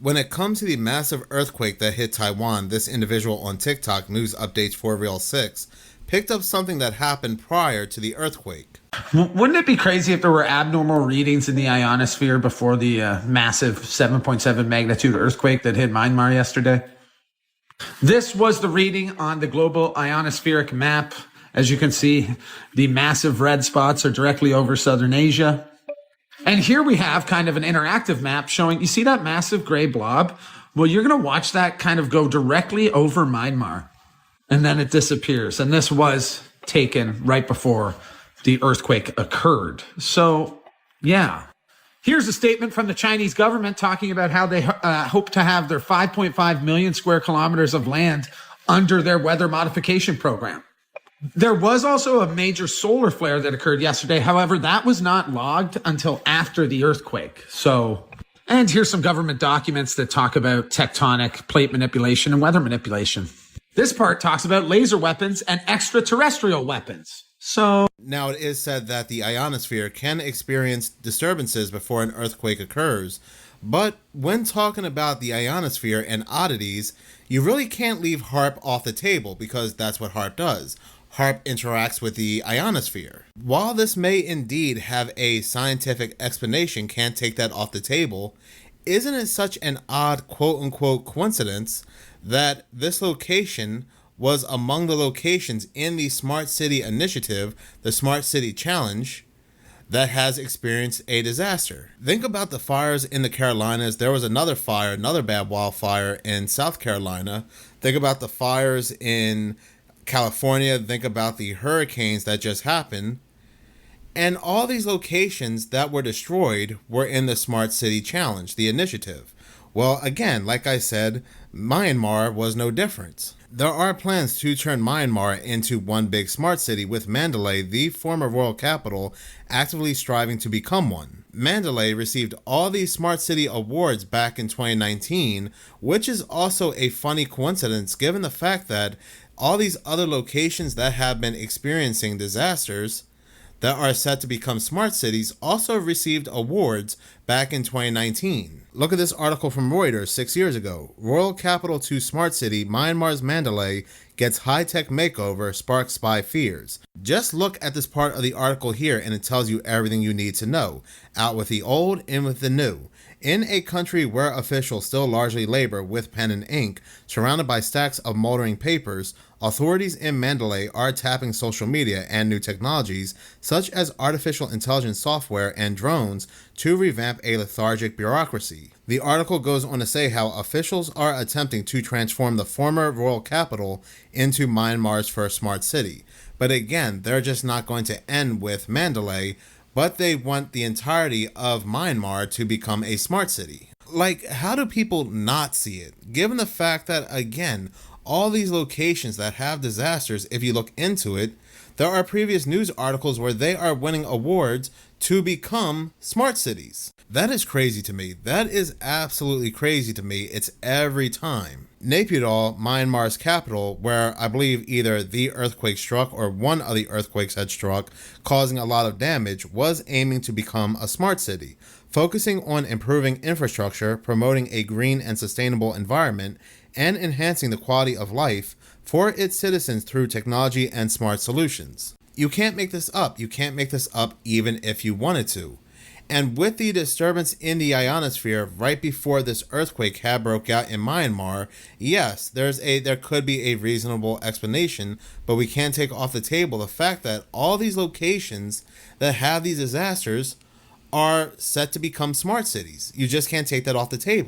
When it comes to the massive earthquake that hit Taiwan, this individual on TikTok, News Updates for Real 6, picked up something that happened prior to the earthquake. Wouldn't it be crazy if there were abnormal readings in the ionosphere before the massive 7.7 magnitude earthquake that hit Myanmar yesterday? This was the reading on the global ionospheric map. As you can see, the massive red spots are directly over southern Asia. And here we have kind of an interactive map showing, you see that massive gray blob? Well, you're going to watch that kind of go directly over Myanmar, and then it disappears. And this was taken right before the earthquake occurred. So, yeah. Here's a statement from the Chinese government talking about how they hope to have their 5.5 million square kilometers of land under their weather modification program. There was also a major solar flare that occurred yesterday. However, that was not logged until after the earthquake. And here's some government documents that talk about tectonic plate manipulation and weather manipulation. This part talks about laser weapons and extraterrestrial weapons. Now, it is said that the ionosphere can experience disturbances before an earthquake occurs, but when talking about the ionosphere and oddities, you really can't leave HAARP off the table because that's what HAARP does. HAARP interacts with the ionosphere. While this may indeed have a scientific explanation, can't take that off the table, isn't it such an odd quote-unquote coincidence that this location was among the locations in the Smart City Initiative, the Smart City Challenge, that has experienced a disaster? Think about the fires in the Carolinas. There was another fire, another bad wildfire in South Carolina. Think about the fires in California. Think about the hurricanes that just happened. And all these locations that were destroyed were in the Smart City Challenge, the initiative. Well, again, like I said, Myanmar was no different. There are plans to turn Myanmar into one big smart city, with Mandalay, the former royal capital, actively striving to become one. Mandalay received all these smart city awards back in 2019, which is also a funny coincidence given the fact that all these other locations that have been experiencing disasters that are set to become smart cities also received awards back in 2019. Look at this article from Reuters 6 years ago. Royal capital to smart city, Myanmar's Mandalay gets high-tech makeover, sparks spy fears. Just look at this part of the article here and it tells you everything you need to know. Out with the old, in with the new. In a country where officials still largely labor with pen and ink, surrounded by stacks of moldering papers, authorities in Mandalay are tapping social media and new technologies, such as artificial intelligence software and drones, to revamp a lethargic bureaucracy. The article goes on to say how officials are attempting to transform the former royal capital into Myanmar's first smart city. But again, they're just not going to end with Mandalay, but they want the entirety of Myanmar to become a smart city. Like, how do people not see it? Given the fact that, again, all these locations that have disasters, if you look into it, there are previous news articles where they are winning awards to become smart cities. That is crazy to me. That is absolutely crazy to me. It's every time. Naypyidaw, Myanmar's capital, where I believe either the earthquake struck or one of the earthquakes had struck, causing a lot of damage, was aiming to become a smart city, focusing on improving infrastructure, promoting a green and sustainable environment, and enhancing the quality of life for its citizens through technology and smart solutions. You can't make this up. You can't make this up even if you wanted to. And with the disturbance in the ionosphere right before this earthquake had broke out in Myanmar, yes, there could be a reasonable explanation, but we can't take off the table the fact that all these locations that have these disasters are set to become smart cities. You just can't take that off the table.